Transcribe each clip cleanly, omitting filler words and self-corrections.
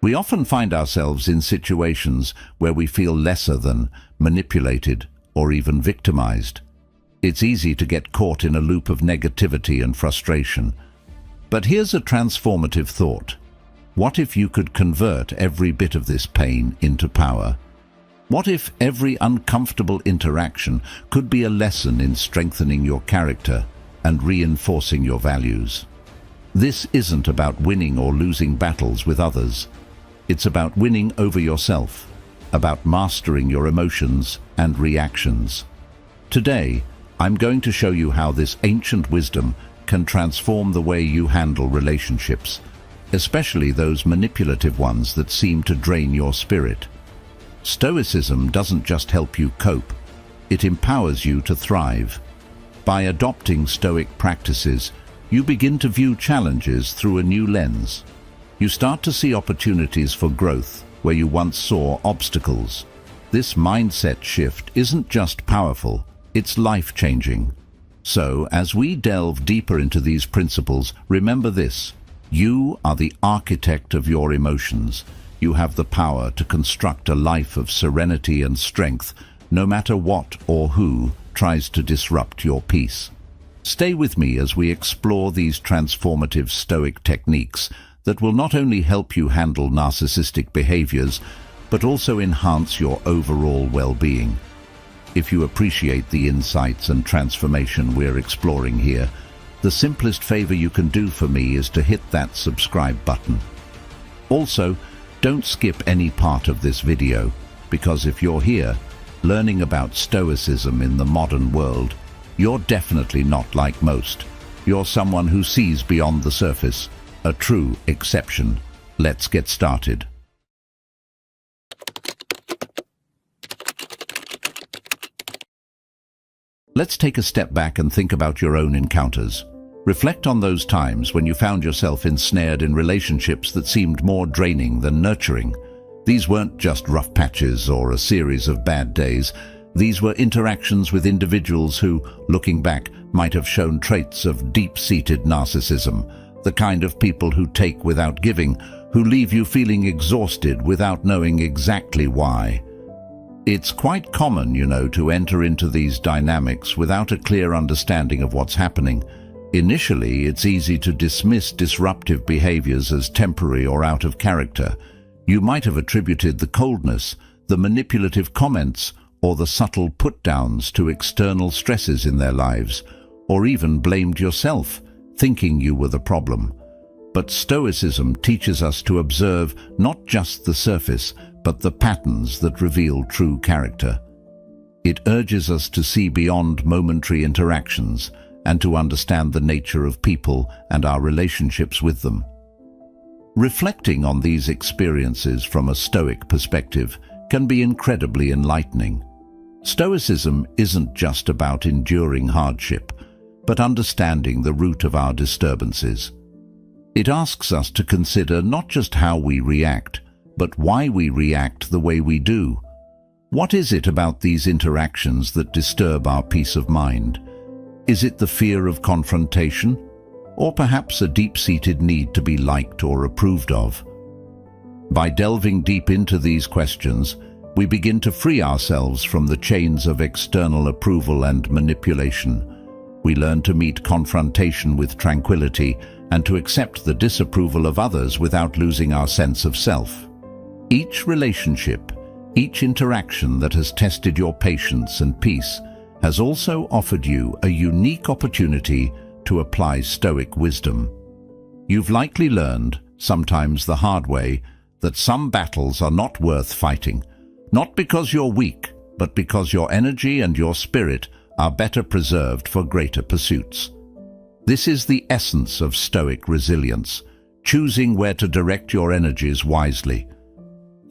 We often find ourselves in situations where we feel lesser than, manipulated, or even victimized. It's easy to get caught in a loop of negativity and frustration. But here's a transformative thought. What if you could convert every bit of this pain into power? What if every uncomfortable interaction could be a lesson in strengthening your character and reinforcing your values? This isn't about winning or losing battles with others. It's about winning over yourself, about mastering your emotions and reactions. Today, I'm going to show you how this ancient wisdom can transform the way you handle relationships, especially those manipulative ones that seem to drain your spirit. Stoicism doesn't just help you cope, it empowers you to thrive. By adopting Stoic practices, you begin to view challenges through a new lens. You start to see opportunities for growth where you once saw obstacles. This mindset shift isn't just powerful, it's life-changing. So, as we delve deeper into these principles, remember this: you are the architect of your emotions. You have the power to construct a life of serenity and strength, no matter what or who tries to disrupt your peace. Stay with me as we explore these transformative Stoic techniques that will not only help you handle narcissistic behaviors, but also enhance your overall well-being. If you appreciate the insights and transformation we're exploring here, the simplest favor you can do for me is to hit that subscribe button. Also, don't skip any part of this video, because if you're here, learning about Stoicism in the modern world, you're definitely not like most. You're someone who sees beyond the surface, a true exception. Let's get started. Let's take a step back and think about your own encounters. Reflect on those times when you found yourself ensnared in relationships that seemed more draining than nurturing. These weren't just rough patches or a series of bad days. These were interactions with individuals who, looking back, might have shown traits of deep-seated narcissism, the kind of people who take without giving, who leave you feeling exhausted without knowing exactly why. It's quite common, to enter into these dynamics without a clear understanding of what's happening. Initially, it's easy to dismiss disruptive behaviors as temporary or out of character. You might have attributed the coldness, the manipulative comments, or the subtle put-downs to external stresses in their lives, or even blamed yourself, thinking you were the problem. But Stoicism teaches us to observe not just the surface, but the patterns that reveal true character. It urges us to see beyond momentary interactions and to understand the nature of people and our relationships with them. Reflecting on these experiences from a Stoic perspective can be incredibly enlightening. Stoicism isn't just about enduring hardship, but understanding the root of our disturbances. It asks us to consider not just how we react, but why we react the way we do. What is it about these interactions that disturb our peace of mind? Is it the fear of confrontation, or perhaps a deep-seated need to be liked or approved of? By delving deep into these questions, we begin to free ourselves from the chains of external approval and manipulation. We learn to meet confrontation with tranquility and to accept the disapproval of others without losing our sense of self. Each relationship, each interaction that has tested your patience and peace has also offered you a unique opportunity to apply Stoic wisdom. You've likely learned, sometimes the hard way, that some battles are not worth fighting, not because you're weak, but because your energy and your spirit are better preserved for greater pursuits. This is the essence of Stoic resilience, choosing where to direct your energies wisely.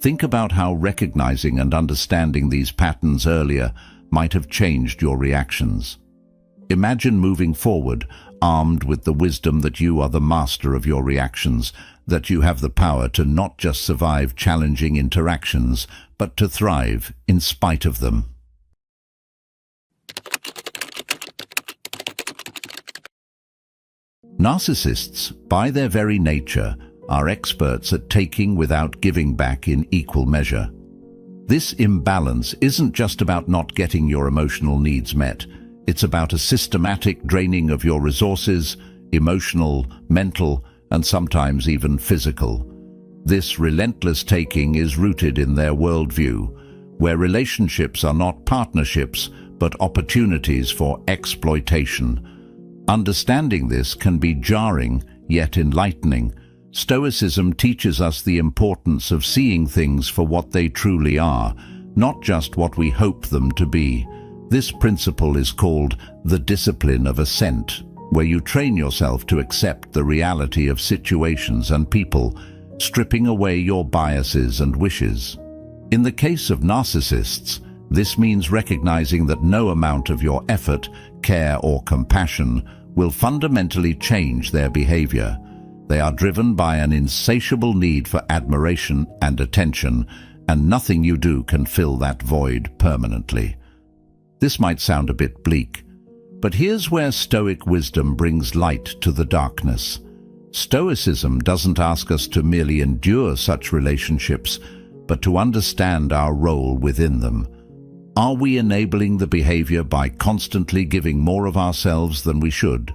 Think about how recognizing and understanding these patterns earlier might have changed your reactions. Imagine moving forward, armed with the wisdom that you are the master of your reactions, that you have the power to not just survive challenging interactions, but to thrive in spite of them. Narcissists, by their very nature, are experts at taking without giving back in equal measure. This imbalance isn't just about not getting your emotional needs met. It's about a systematic draining of your resources, emotional, mental, and sometimes even physical. This relentless taking is rooted in their worldview, where relationships are not partnerships, but opportunities for exploitation. Understanding this can be jarring, yet enlightening. Stoicism teaches us the importance of seeing things for what they truly are, not just what we hope them to be. This principle is called the discipline of assent, where you train yourself to accept the reality of situations and people, stripping away your biases and wishes. In the case of narcissists, this means recognizing that no amount of your effort, care, or compassion will fundamentally change their behavior. They are driven by an insatiable need for admiration and attention, and nothing you do can fill that void permanently. This might sound a bit bleak, but here's where Stoic wisdom brings light to the darkness. Stoicism doesn't ask us to merely endure such relationships, but to understand our role within them. Are we enabling the behavior by constantly giving more of ourselves than we should?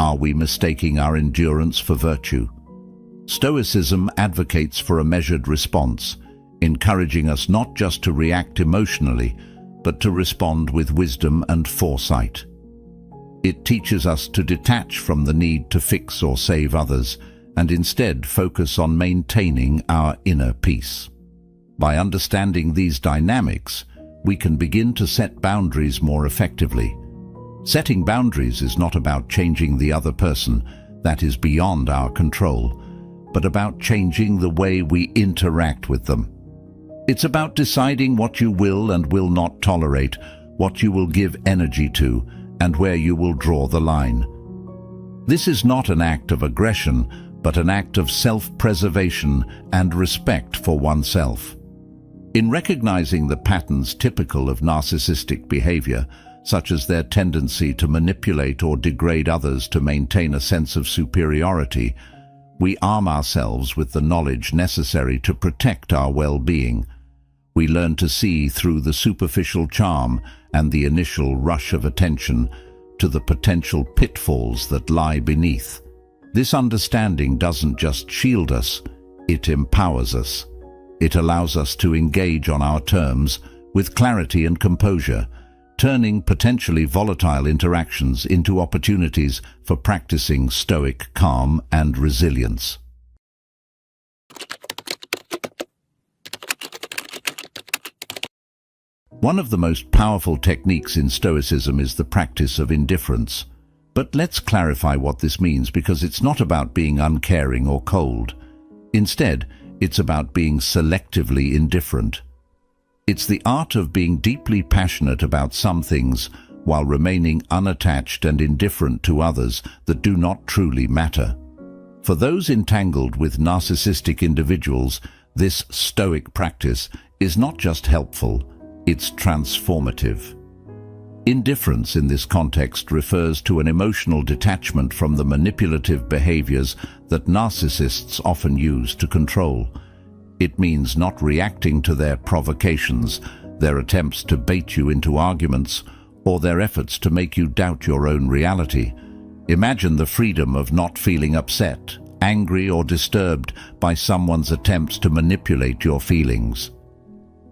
Are we mistaking our endurance for virtue? Stoicism advocates for a measured response, encouraging us not just to react emotionally, but to respond with wisdom and foresight. It teaches us to detach from the need to fix or save others, and instead focus on maintaining our inner peace. By understanding these dynamics, we can begin to set boundaries more effectively. Setting boundaries is not about changing the other person, that is beyond our control, but about changing the way we interact with them. It's about deciding what you will and will not tolerate, what you will give energy to, and where you will draw the line. This is not an act of aggression, but an act of self-preservation and respect for oneself. In recognizing the patterns typical of narcissistic behavior, such as their tendency to manipulate or degrade others to maintain a sense of superiority, we arm ourselves with the knowledge necessary to protect our well-being. We learn to see through the superficial charm and the initial rush of attention to the potential pitfalls that lie beneath. This understanding doesn't just shield us, it empowers us. It allows us to engage on our terms with clarity and composure, turning potentially volatile interactions into opportunities for practicing stoic calm and resilience. One of the most powerful techniques in Stoicism is the practice of indifference. But let's clarify what this means, because it's not about being uncaring or cold. Instead, it's about being selectively indifferent. It's the art of being deeply passionate about some things while remaining unattached and indifferent to others that do not truly matter. For those entangled with narcissistic individuals, this stoic practice is not just helpful, it's transformative. Indifference in this context refers to an emotional detachment from the manipulative behaviors that narcissists often use to control. It means not reacting to their provocations, their attempts to bait you into arguments, or their efforts to make you doubt your own reality. Imagine the freedom of not feeling upset, angry, or disturbed by someone's attempts to manipulate your feelings.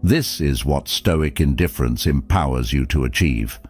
This is what stoic indifference empowers you to achieve.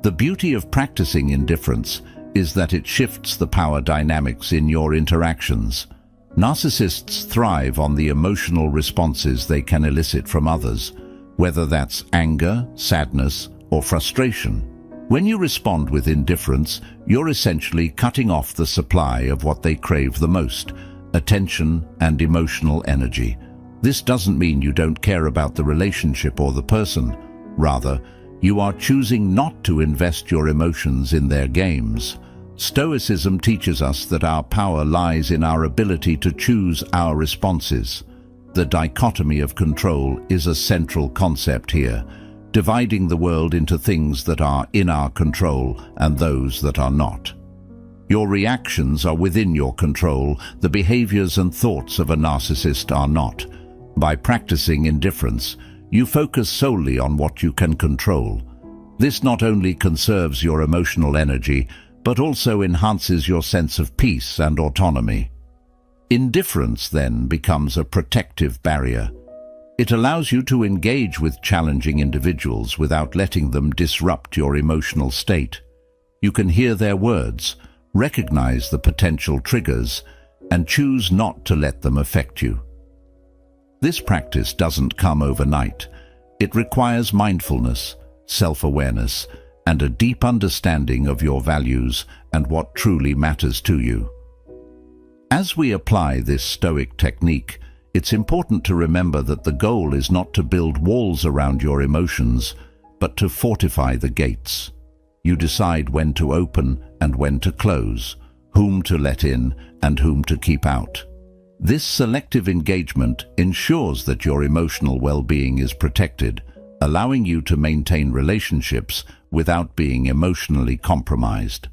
The beauty of practicing indifference is that it shifts the power dynamics in your interactions. Narcissists thrive on the emotional responses they can elicit from others, whether that's anger, sadness, or frustration. When you respond with indifference, you're essentially cutting off the supply of what they crave the most: attention and emotional energy. This doesn't mean you don't care about the relationship or the person. Rather, you are choosing not to invest your emotions in their games. Stoicism teaches us that our power lies in our ability to choose our responses. The dichotomy of control is a central concept here, dividing the world into things that are in our control and those that are not. Your reactions are within your control. The behaviors and thoughts of a narcissist are not. By practicing indifference, you focus solely on what you can control. This not only conserves your emotional energy, but also enhances your sense of peace and autonomy. Indifference then becomes a protective barrier. It allows you to engage with challenging individuals without letting them disrupt your emotional state. You can hear their words, recognize the potential triggers, and choose not to let them affect you. This practice doesn't come overnight. It requires mindfulness, self-awareness, and a deep understanding of your values and what truly matters to you. As we apply this Stoic technique, it's important to remember that the goal is not to build walls around your emotions, but to fortify the gates. You decide when to open and when to close, whom to let in and whom to keep out. This selective engagement ensures that your emotional well-being is protected, allowing you to maintain relationships without being emotionally compromised.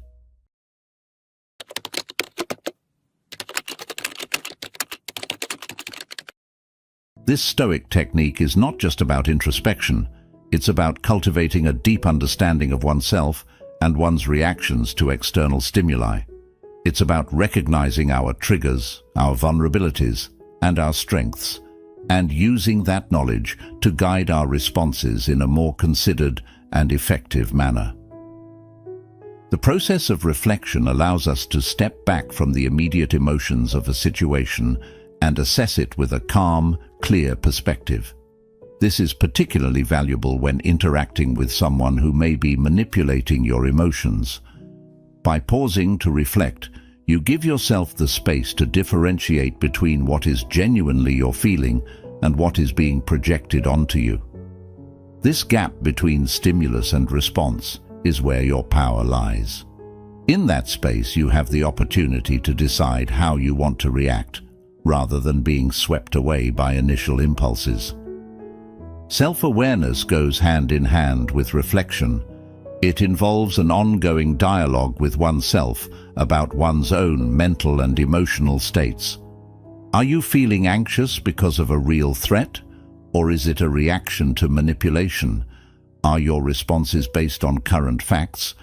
This Stoic technique is not just about introspection. It's about cultivating a deep understanding of oneself and one's reactions to external stimuli. It's about recognizing our triggers, our vulnerabilities, and our strengths, and using that knowledge to guide our responses in a more considered and effective manner. The process of reflection allows us to step back from the immediate emotions of a situation and assess it with a calm, clear perspective. This is particularly valuable when interacting with someone who may be manipulating your emotions. By pausing to reflect, you give yourself the space to differentiate between what is genuinely your feeling and what is being projected onto you. This gap between stimulus and response is where your power lies. In that space, you have the opportunity to decide how you want to react, rather than being swept away by initial impulses. Self-awareness goes hand in hand with reflection. It involves an ongoing dialogue with oneself about one's own mental and emotional states. Are you feeling anxious because of a real threat, or is it a reaction to manipulation? Are your responses based on current facts,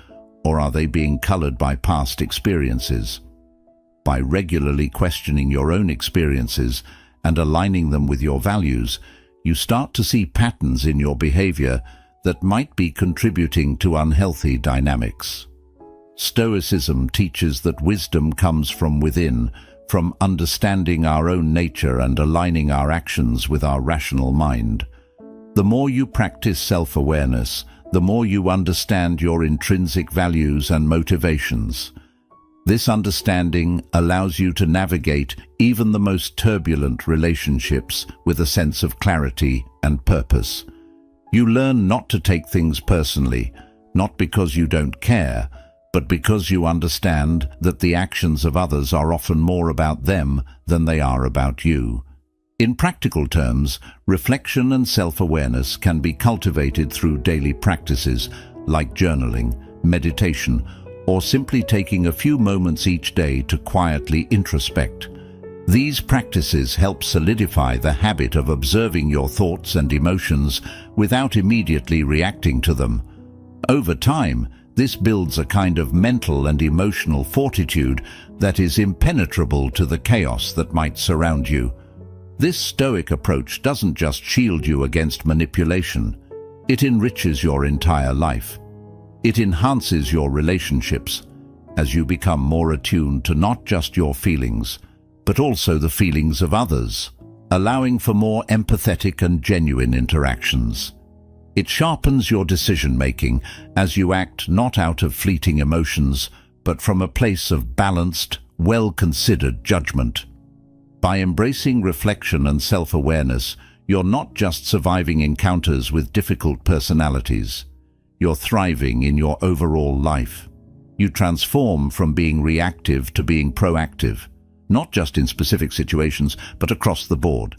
or are they being colored by past experiences? By regularly questioning your own experiences and aligning them with your values, you start to see patterns in your behavior that might be contributing to unhealthy dynamics. Stoicism teaches that wisdom comes from within, from understanding our own nature and aligning our actions with our rational mind. The more you practice self-awareness, the more you understand your intrinsic values and motivations. This understanding allows you to navigate even the most turbulent relationships with a sense of clarity and purpose. You learn not to take things personally, not because you don't care, but because you understand that the actions of others are often more about them than they are about you. In practical terms, reflection and self-awareness can be cultivated through daily practices like journaling, meditation, or simply taking a few moments each day to quietly introspect. These practices help solidify the habit of observing your thoughts and emotions without immediately reacting to them. Over time, this builds a kind of mental and emotional fortitude that is impenetrable to the chaos that might surround you. This Stoic approach doesn't just shield you against manipulation, it enriches your entire life. It enhances your relationships as you become more attuned to not just your feelings, but also the feelings of others, allowing for more empathetic and genuine interactions. It sharpens your decision-making as you act not out of fleeting emotions, but from a place of balanced, well-considered judgment. By embracing reflection and self-awareness, you're not just surviving encounters with difficult personalities. You're thriving in your overall life. You transform from being reactive to being proactive, not just in specific situations, but across the board.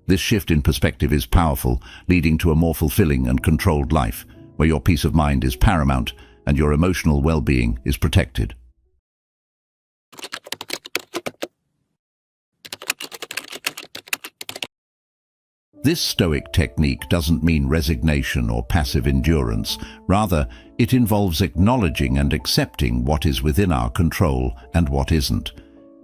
This shift in perspective is powerful, leading to a more fulfilling and controlled life, where your peace of mind is paramount and your emotional well-being is protected. This Stoic technique doesn't mean resignation or passive endurance. Rather, it involves acknowledging and accepting what is within our control and what isn't.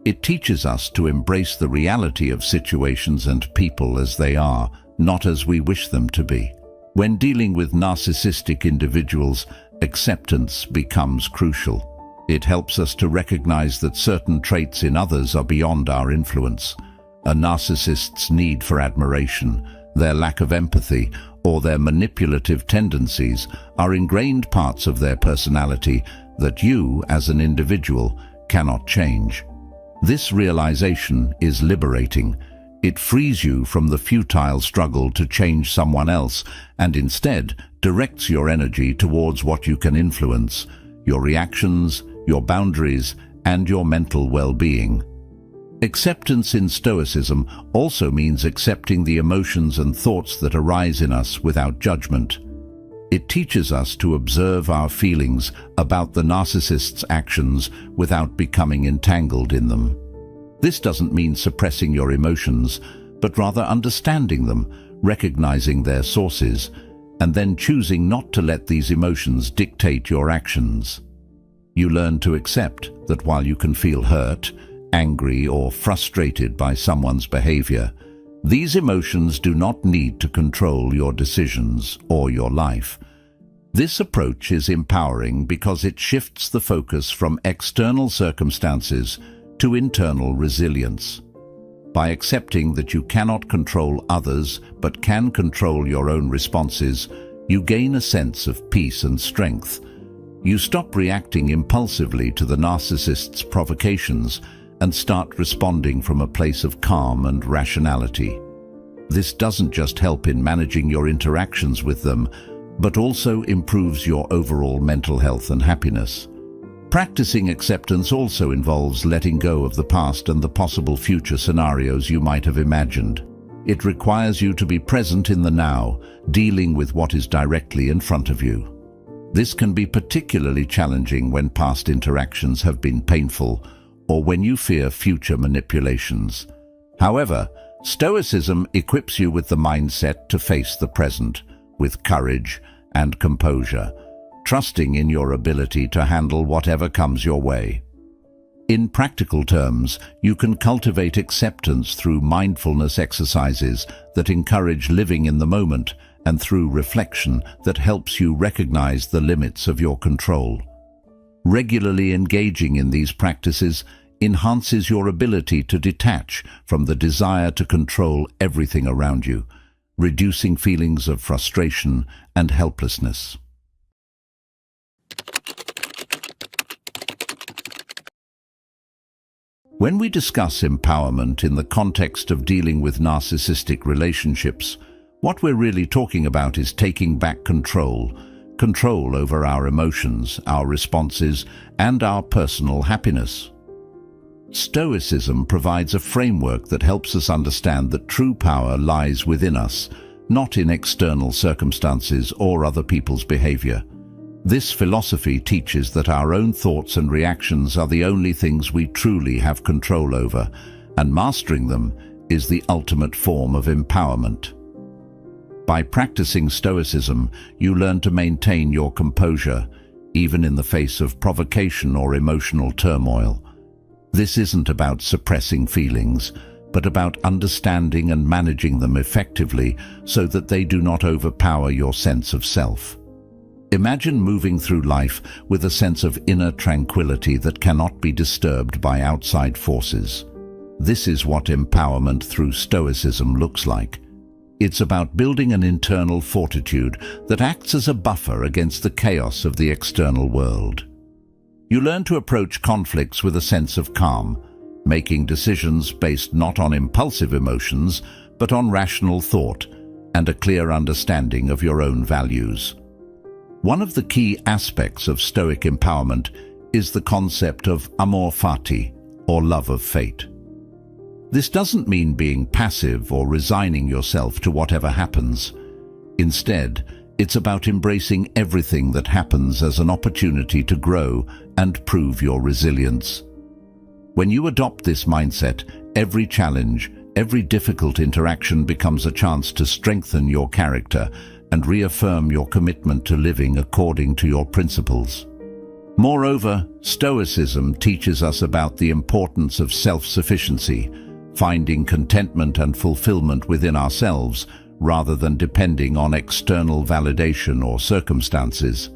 It teaches us to embrace the reality of situations and people as they are, not as we wish them to be. When dealing with narcissistic individuals, acceptance becomes crucial. It helps us to recognize that certain traits in others are beyond our influence. A narcissist's need for admiration, their lack of empathy, or their manipulative tendencies are ingrained parts of their personality that you, as an individual, cannot change. This realization is liberating. It frees you from the futile struggle to change someone else and instead directs your energy towards what you can influence: your reactions, your boundaries, and your mental well-being. Acceptance in Stoicism also means accepting the emotions and thoughts that arise in us without judgment. It teaches us to observe our feelings about the narcissist's actions without becoming entangled in them. This doesn't mean suppressing your emotions, but rather understanding them, recognizing their sources, and then choosing not to let these emotions dictate your actions. You learn to accept that while you can feel hurt, angry, or frustrated by someone's behavior, these emotions do not need to control your decisions or your life. This approach is empowering because it shifts the focus from external circumstances to internal resilience. By accepting that you cannot control others but can control your own responses, you gain a sense of peace and strength. You stop reacting impulsively to the narcissist's provocations and start responding from a place of calm and rationality. This doesn't just help in managing your interactions with them, but also improves your overall mental health and happiness. Practicing acceptance also involves letting go of the past and the possible future scenarios you might have imagined. It requires you to be present in the now, dealing with what is directly in front of you. This can be particularly challenging when past interactions have been painful or when you fear future manipulations. However, Stoicism equips you with the mindset to face the present with courage and composure, trusting in your ability to handle whatever comes your way. In practical terms, you can cultivate acceptance through mindfulness exercises that encourage living in the moment and through reflection that helps you recognize the limits of your control. Regularly engaging in these practices enhances your ability to detach from the desire to control everything around you, reducing feelings of frustration and helplessness. When we discuss empowerment in the context of dealing with narcissistic relationships, what we're really talking about is taking back control over our emotions, our responses, and our personal happiness. Stoicism provides a framework that helps us understand that true power lies within us, not in external circumstances or other people's behavior. This philosophy teaches that our own thoughts and reactions are the only things we truly have control over, and mastering them is the ultimate form of empowerment. By practicing Stoicism, you learn to maintain your composure, even in the face of provocation or emotional turmoil. This isn't about suppressing feelings, but about understanding and managing them effectively so that they do not overpower your sense of self. Imagine moving through life with a sense of inner tranquility that cannot be disturbed by outside forces. This is what empowerment through Stoicism looks like. It's about building an internal fortitude that acts as a buffer against the chaos of the external world. You learn to approach conflicts with a sense of calm, making decisions based not on impulsive emotions, but on rational thought and a clear understanding of your own values. One of the key aspects of Stoic empowerment is the concept of amor fati, or love of fate. This doesn't mean being passive or resigning yourself to whatever happens. Instead, it's about embracing everything that happens as an opportunity to grow and prove your resilience. When you adopt this mindset, every challenge, Every difficult interaction becomes a chance to strengthen your character and reaffirm your commitment to living according to your principles. Moreover, Stoicism teaches us about the importance of self-sufficiency, finding contentment and fulfillment within ourselves rather than depending on external validation or circumstances.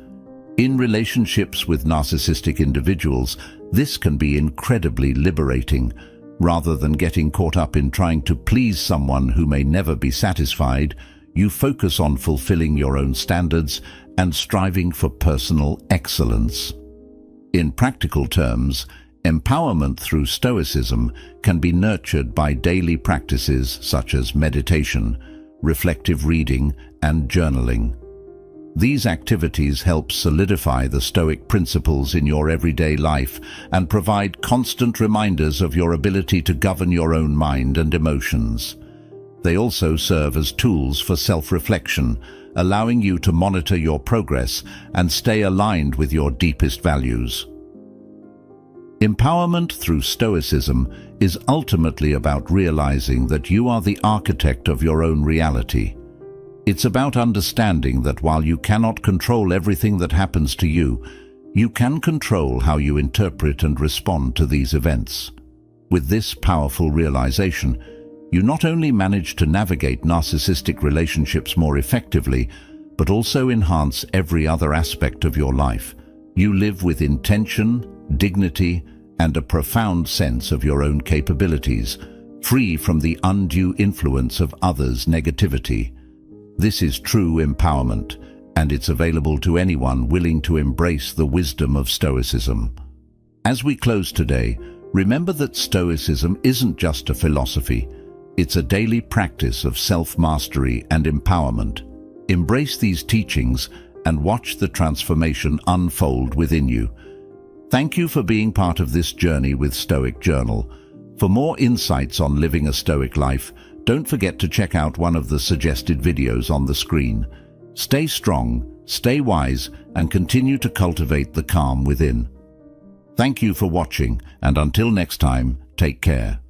In relationships with narcissistic individuals, this can be incredibly liberating. Rather than getting caught up in trying to please someone who may never be satisfied, you focus on fulfilling your own standards and striving for personal excellence. In practical terms, empowerment through Stoicism can be nurtured by daily practices such as meditation, reflective reading, and journaling. These activities help solidify the Stoic principles in your everyday life and provide constant reminders of your ability to govern your own mind and emotions. They also serve as tools for self-reflection, allowing you to monitor your progress and stay aligned with your deepest values. Empowerment through Stoicism is ultimately about realizing that you are the architect of your own reality. It's about understanding that while you cannot control everything that happens to you, you can control how you interpret and respond to these events. With this powerful realization, you not only manage to navigate narcissistic relationships more effectively, but also enhance every other aspect of your life. You live with intention, dignity, and a profound sense of your own capabilities, free from the undue influence of others' negativity. This is true empowerment, and it's available to anyone willing to embrace the wisdom of Stoicism. As we close today, remember that Stoicism isn't just a philosophy. It's a daily practice of self-mastery and empowerment. Embrace these teachings and watch the transformation unfold within you. Thank you for being part of this journey with Stoic Journal. For more insights on living a Stoic life, don't forget to check out one of the suggested videos on the screen. Stay strong, stay wise, and continue to cultivate the calm within. Thank you for watching, and until next time, take care.